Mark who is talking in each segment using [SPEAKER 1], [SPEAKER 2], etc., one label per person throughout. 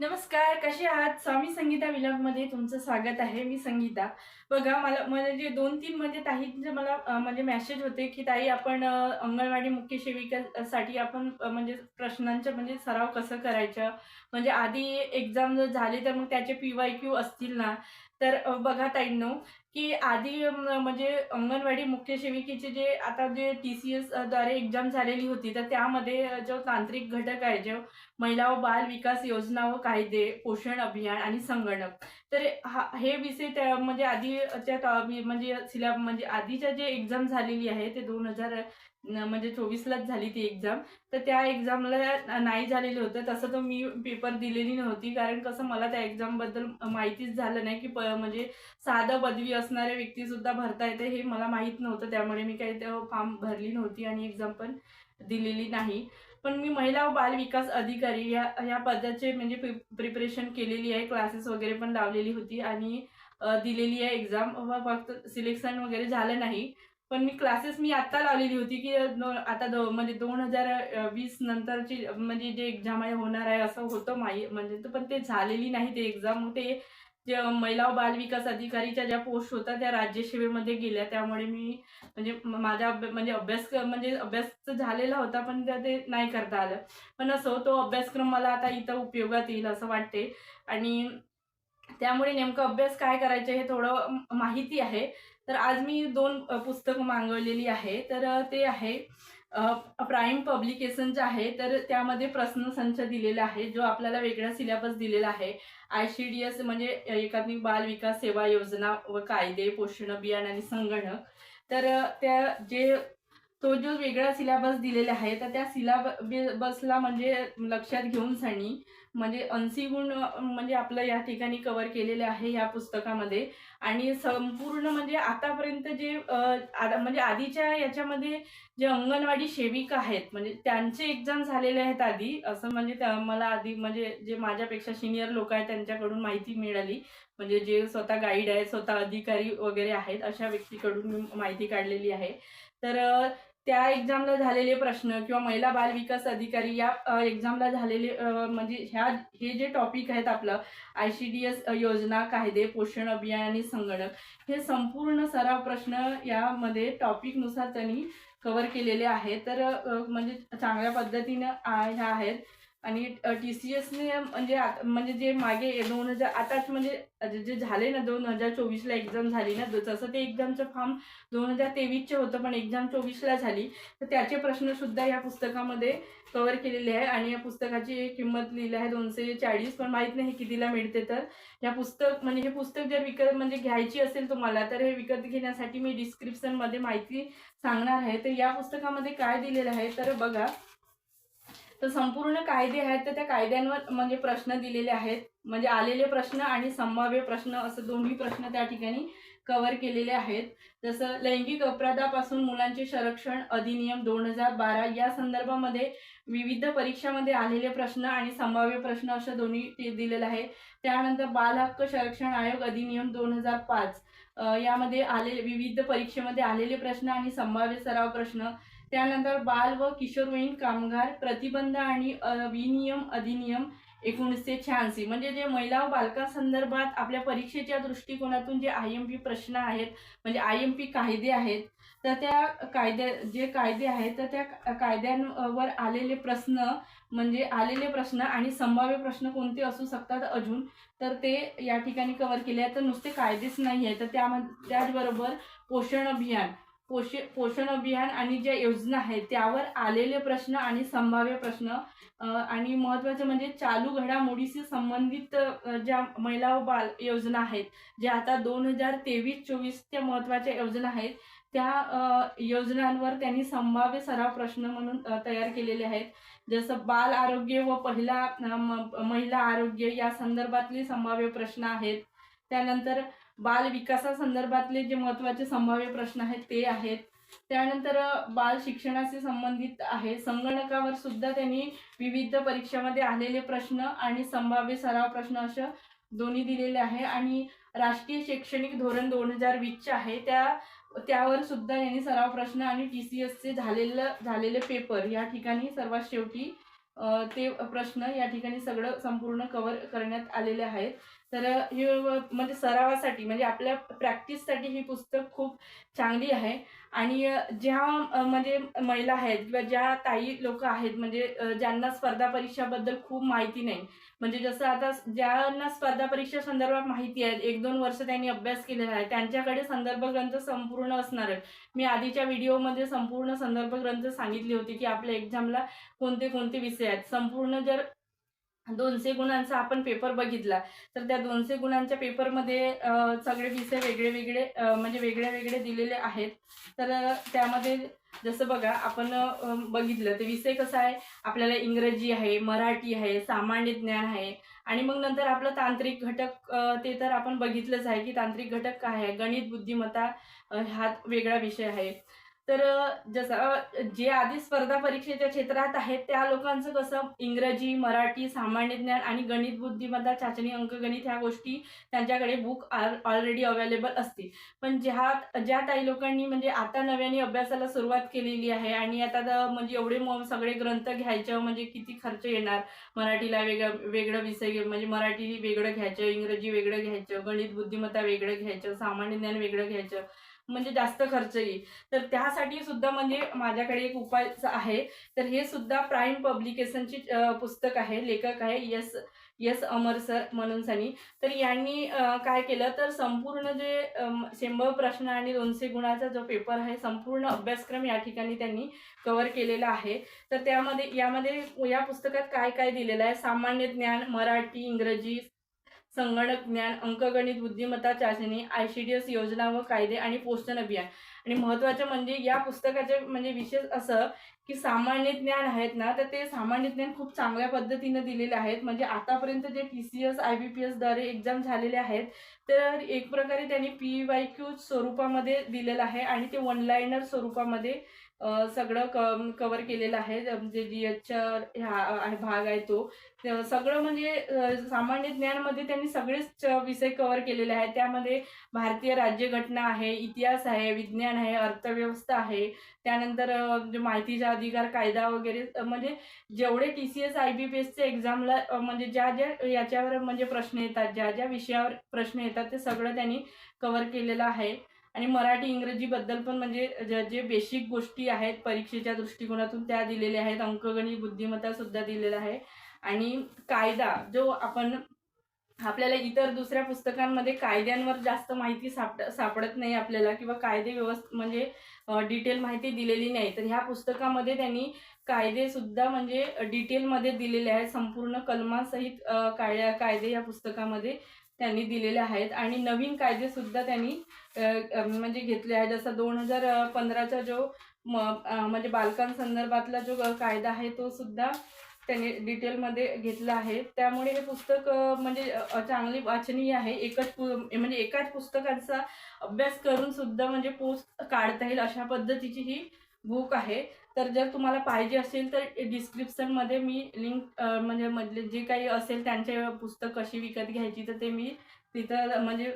[SPEAKER 1] नमस्कार, कसे आहात? स्वामी संगीता विलॉगमध्ये तुमचं स्वागत आहे. मी संगीता. बघा, मला म्हणजे 2-3 म्हणजे ताईंचे मला म्हणजे मेसेज होते, की ताई आपण अंगणवाडी मुख्य सेविकासाठी आपण म्हणजे प्रश्नांचे म्हणजे सराव कसं करायचं? म्हणजे आधी एक्झाम जर झाली तर मग त्याचे पी-वाय-क्यू असतील ना, तर बघा ताईंनो, की आधी म्हणजे अंगणवाडी मुख्य सेविकेचे जे आता जे TCS द्वारे एक्झाम झालेली होती, तर त्यामध्ये जो तांत्रिक घटक आहे, जो महिला व बाल विकास योजना व कायदे, पोषण अभियान आणि संगणक. तर हे विषय त्या म्हणजे म्हणजे म्हणजे आधीच्या जे एक्झाम झालेली आहे ते 2000 म्हणजे 24लाच झाली ती एक्झाम. तर त्या एक्झामला नाही झालेलं होतं. तसं तर मी पेपर दिलेली नव्हती. कारण कसं मला त्या एक्झामबद्दल माहितीच झालं नाही, की म्हणजे साधं पदवी असणाऱ्या व्यक्तीसुद्धा भरता येते हे मला माहीत नव्हतं. त्यामुळे मी काही फॉर्म भरली नव्हती आणि एक्झाम पण दिलेली नाही. पण मी महिला व बाल विकास अधिकारी या पदाचे म्हणजे प्रिपरेशन केलेली आहे. क्लासेस वगैरे पण लावलेली होती आणि दिलेली आहे एक्झाम. फक्त सिलेक्शन वगैरे झालं नाही. पण क्लासेस मी आत्ता लावलेली होती, की म्हणजे 2020 नंतरची म्हणजे जे एक्झाम आहे होणार आहे असं होतं म्हणजे पण ते झालेली नाही ते एक्झाम. ते जे महिला व बाल विकास अधिकारीच्या ज्या पोस्ट होत्या त्या राज्यसेवेमध्ये गेल्या. त्यामुळे मी म्हणजे माझा म्हणजे अभ्यास तर झालेला होता, पण ते नाही करता आलं. पण असो, तो अभ्यासक्रम मला आता इथं उपयोगात येईल असं वाटते आणि त्यामुळे नेमकं अभ्यास काय करायचं हे थोडं माहिती आहे. तर आज मी 2 पुस्तकं मागवलेली आहे. तर ते आहे प्राईम पब्लिकेशन जे आहे, तर त्यामध्ये प्रश्नसंच दिलेला आहे, जो आपल्याला वेगळा सिलेबस दिलेला आहे. ICDS म्हणजे एकात्मिक बाल विकास सेवा योजना व कायदे, पोषण अभियान आणि संगणक. तर तो जो वेगळा सिलेबस दिलेला आहे, तर त्या बसला म्हणजे लक्षात घेऊन सनी म्हणजे 80 गुण म्हणजे आपलं या ठिकाणी कव्हर केलेले आहे या पुस्तकामध्ये आणि संपूर्ण म्हणजे आतापर्यंत जे म्हणजे आधीच्या याच्यामध्ये जे अंगणवाडी सेविका आहेत म्हणजे त्यांचे एक्झाम झालेले आहेत आधी, असं म्हणजे मला आधी म्हणजे जे माझ्यापेक्षा सिनियर लोक आहेत त्यांच्याकडून माहिती मिळाली. म्हणजे जे स्वतः गाईड आहेत, स्वतः अधिकारी वगैरे आहेत, अशा व्यक्तीकडून मी माहिती काढलेली आहे. तर त्या एक्झामला झालेले प्रश्न किंवा महिला बाल विकास अधिकारी या एक्झामला झालेले म्हणजे हे जे टॉपिक आहेत आपलं ICDS योजना, कायदे, पोषण अभियान आणि संगणक हे संपूर्ण सराव प्रश्न यामध्ये टॉपिकनुसार त्यांनी कव्हर केलेले आहेत. तर म्हणजे चांगल्या पद्धतीनं ह्या आहेत आणि TCSने म्हणजे जे मागे 2000 आताच म्हणजे जे झाले ना 2024ला एक्झाम झाली ना, जसं ते एक्झामचं फॉर्म 2023चे होतं, पण एक्झाम 24ला झाली. तर त्याचे प्रश्न सुद्धा या पुस्तकामध्ये कव्हर केलेले आहे आणि या पुस्तकाची किंमत लिहिली आहे 240, पण माहित नाही कितीला मिळते. तर हे पुस्तक जर विकत म्हणजे घ्यायची असेल तुम्हाला, तर हे विकत घेण्यासाठी मी डिस्क्रिप्शनमध्ये माहिती सांगणार आहे. तर या पुस्तकामध्ये काय दिलेलं आहे तर बघा, तर संपूर्ण कायदे आहेत, तर त्या कायद्यांवर म्हणजे प्रश्न दिलेले आहेत. म्हणजे आलेले प्रश्न आणि संभाव्य प्रश्न असं दोन्ही प्रश्न त्या ठिकाणी कव्हर केलेले आहेत. जसं लैंगिक अपराधापासून मुलांचे संरक्षण अधिनियम 2012 या संदर्भामध्ये विविध परीक्षामध्ये आलेले प्रश्न आणि संभाव्य प्रश्न अशा दोन्ही ते दिलेलं आहे. त्यानंतर बाल हक्क संरक्षण आयोग अधिनियम 2005 यामध्ये आलेले विविध परीक्षेमध्ये आलेले प्रश्न आणि संभाव्य सराव प्रश्न. त्यानंतर बाल व किशोरवयीन कामगार प्रतिबंध आणि विनियम अधिनियम 1986 म्हणजे जे महिला व बालकांसंदर्भात आपल्या परीक्षेच्या दृष्टिकोनातून जे IMP प्रश्न आहेत म्हणजे IMP कायदे आहेत, तर त्या कायदे आहेत तर त्या कायद्यांवर आलेले प्रश्न आणि संभाव्य प्रश्न कोणते असू शकतात अजून, तर ते या ठिकाणी कव्हर केले आहेत. तर नुसते कायदेच नाही आहे, तर त्याचबरोबर पोषण अभियान पोषण अभियान आणि ज्या योजना आहेत त्यावर आलेले प्रश्न आणि संभाव्य प्रश्न आणि महत्त्वाचं म्हणजे चालू घडामोडीशी संबंधित ज्या महिला व बाल योजना आहेत, ज्या आता 2023-24 त्या महत्त्वाच्या योजना आहेत, त्या योजनांवर त्यांनी संभाव्य सराव प्रश्न म्हणून तयार केलेले आहेत. जसं बाल आरोग्य व महिला आरोग्य या संदर्भातले संभाव्य प्रश्न आहेत. त्यानंतर बाल विकासासंदर्भातले जे महत्त्वाचे संभाव्य प्रश्न आहेत ते आहेत. त्यानंतर बाल शिक्षणाशी संबंधित आहे. संगणकावर सुद्धा त्यांनी विविध परीक्षामध्ये आलेले प्रश्न आणि संभाव्य सराव प्रश्न अशा दोन्ही दिलेले आहे आणि राष्ट्रीय शैक्षणिक धोरण 2020 आहे त्यावर सुद्धा यांनी सराव प्रश्न आणि TCSचे झालेले पेपर या ठिकाणी सर्वात शेवटी ते प्रश्न या ठिकाणी सगळं संपूर्ण कव्हर करण्यात आलेले आहेत. तर हे म्हणजे सरावासाठी म्हणजे आपल्या प्रॅक्टिससाठी ही पुस्तक खूप चांगली आहे. आणि ज्या म्हणजे महिला आहेत किंवा ज्या ताई लोक आहेत म्हणजे ज्यांना स्पर्धा परीक्षाबद्दल खूप माहिती नाही, म्हणजे जसं आता ज्यांना स्पर्धा परीक्षा संदर्भात माहिती आहे, 1-2 वर्ष त्यांनी अभ्यास केलेला आहे, त्यांच्याकडे संदर्भ ग्रंथ संपूर्ण असणार आहे. मी आधीच्या व्हिडिओमध्ये संपूर्ण संदर्भ ग्रंथ सांगितले होते की आपल्या एक्झामला कोणते कोणते विषय आहेत. संपूर्ण जर 200 गुणांचा आपण पेपर बघितला तर त्या 200 गुणांच्या पेपरमध्ये सगळे विषय वेगळे वेगळे म्हणजे वेगळे वेगळे दिलेले आहेत. तर त्यामध्ये जसं बघा आपण बघितलं ते विषय कसा आहे, आपल्याला इंग्रजी आहे, मराठी आहे, सामान्य ज्ञान आहे आणि मग नंतर आपलं तांत्रिक घटक ते तर आपण बघितलंच आहे की तांत्रिक घटक काय आहे, गणित बुद्धिमत्ता हा वेगळा विषय आहे. तर जसं जे आधी स्पर्धा परीक्षेच्या क्षेत्रात आहेत त्या लोकांचं कसं इंग्रजी, मराठी, सामान्य ज्ञान आणि गणित बुद्धिमत्ता चाचणी, अंकगणित ह्या गोष्टी त्यांच्याकडे बुक ऑलरेडी अवेलेबल असते. पण ज्या काही लोकांनी म्हणजे आता नव्याने अभ्यासाला सुरुवात केलेली आहे आणि आता म्हणजे एवढे सगळे ग्रंथ घ्यायचं म्हणजे किती खर्च येणार. मराठीला वेगळं विषय म्हणजे मराठी वेगळं घ्यायचं, इंग्रजी वेगळं घ्यायचं, गणित बुद्धिमत्ता वेगळं घ्यायचं, सामान्य ज्ञान वेगळं घ्यायचं, म्हणजे जास्त खर्च येईल. तर त्यासाठी सुद्धा म्हणजे माझ्याकडे एक उपाय आहे. तर हे सुद्धा प्राईम पब्लिकेशनची पुस्तक आहे. लेखक आहे यस अमर सर म्हणून सनी. तर यांनी काय केलं तर संपूर्ण जे 100 प्रश्न आणि 200 गुणाचा जो पेपर आहे संपूर्ण अभ्यासक्रम या ठिकाणी त्यांनी कव्हर केलेला आहे. तर यामध्ये या पुस्तकात काय काय दिलेलं आहे, सामान्य ज्ञान, मराठी, इंग्रजी, संगणक ज्ञान, अंकगणित, बुद्धिमत्ता चाचणी, ICDS योजना व कायदे आणि पोषण अभियान. आणि महत्त्वाचं म्हणजे या पुस्तकाचे म्हणजे विशेष असं की सामान्य ज्ञान आहेत ना, तर ते सामान्य ज्ञान खूप चांगल्या पद्धतीने दिलेले आहेत. म्हणजे आतापर्यंत जे TCS, IBPS द्वारे एक्झाम झालेले आहेत, तर एक प्रकारे त्यांनी PYQ स्वरूपामध्ये दिलेलं आहे आणि ते वन लाईनर स्वरूपामध्ये सगळं कव्हर केलेलं आहे. म्हणजे GH हा भाग आहे तो. सगळं म्हणजे सामान्य ज्ञानमध्ये त्यांनी सगळेच विषय कव्हर केलेले आहेत. त्यामध्ये भारतीय राज्यघटना आहे, इतिहास आहे, विज्ञान आहे, अर्थव्यवस्था आहे, त्यानंतर जे माहितीचा अधिकार कायदा वगैरे म्हणजे जेवढे TCS, IBPSच्या एक्झामला म्हणजे ज्या ज्या याच्यावर म्हणजे प्रश्न येतात, ज्या ज्या विषयावर प्रश्न येतात ते सगळं त्यांनी कव्हर केलेलं आहे. आणि मराठी इंग्रजीबद्दल पण म्हणजे जे बेसिक गोष्टी आहेत परीक्षेच्या दृष्टिकोनातून त्या दिलेल्या आहेत. अंकगणित बुद्धिमत्ता सुद्धा दिलेला आहे. आणि कायदा जो आपल्याला इतर दुसऱ्या पुस्तकांमध्ये कायद्यांवर जास्त माहिती सापडत नाही आपल्याला किंवा कायदे म्हणजे डिटेल माहिती दिलेली नाही. तर ह्या पुस्तकामध्ये त्यांनी कायदे सुद्धा म्हणजे डिटेलमध्ये दिलेले आहेत. संपूर्ण कलमासहित कायदे या पुस्तकामध्ये त्यांनी दिलेले आहेत आणि नवीन कायदे सुद्धा त्यांनी म्हणजे घेतले आहेत. जसा 2015चा जो म्हणजे बालकांसंदर्भातला जो कायदा आहे तो सुद्धा त्यांनी डिटेलमध्ये घेतला आहे. त्यामुळे हे पुस्तक म्हणजे चांगली वाचनीय आहे. म्हणजे एकाच पुस्तकाचा अभ्यास करून सुद्धा म्हणजे पोस्ट काढता येईल अशा पद्धतीची ही बुक आहे. तर जर तुम्हाला पाहिजे असेल तर डिस्क्रिप्शनमध्ये मी लिंक म्हणजे मधले जे काही असेल त्यांचे पुस्तक कशी विकत घ्यायची तर ते मी तिथं म्हणजे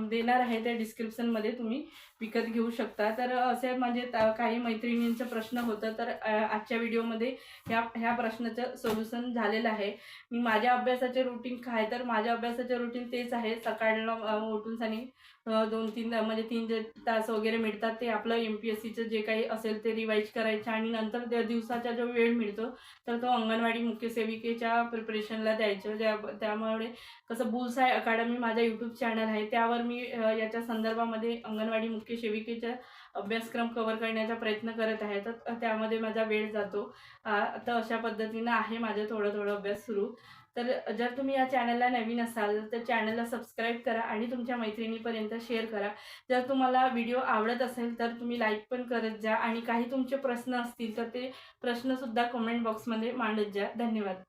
[SPEAKER 1] देणार आहे. त्या डिस्क्रिप्शनमध्ये तुम्ही विकत घेऊ शकता. तर असे म्हणजे काही मैत्रिणींचा प्रश्न होता तर आजच्या व्हिडिओमध्ये ह्या प्रश्नाचं सोल्युशन झालेलं आहे. मी माझ्या अभ्यासाचे रुटीन काय तर माझ्या अभ्यासाचे रुटीन तेच आहे. सकाळला उठून सनी 2-3 म्हणजे 3 तास वगैरे मिळतात ते आपलं MPSCचं जे काही असेल ते रिवाईज करायचं आणि नंतर त्या दिवसाचा जो वेळ मिळतो तर तो अंगणवाडी मुख्य सेविकेच्या प्रिपरेशनला द्यायचं. त्यामुळे कसं बुल्सआय अकॅडमी माझा यूट्यूब चॅनल आहे त्यावर मी याच्या संदर्भामध्ये अंगणवाडी मुख्य सेविकेचा अभ्यासक्रम कव्हर करण्याचा प्रयत्न करत आहे. तर त्यामध्ये माझा वेळ जातो. तर अशा पद्धतीनं आहे माझं थोडं थोडं अभ्यास सुरू. तर जर तुम्ही या चॅनलला नवीन असाल तर चॅनलला सबस्क्राईब करा आणि तुमच्या मैत्रिणीपर्यंत शेअर करा. जर तुम्हाला व्हिडिओ आवडत असेल तर तुम्ही लाईक पण करत जा आणि काही तुमचे प्रश्न असतील तर ते प्रश्नसुद्धा कमेंट बॉक्समध्ये मांडत जा. धन्यवाद.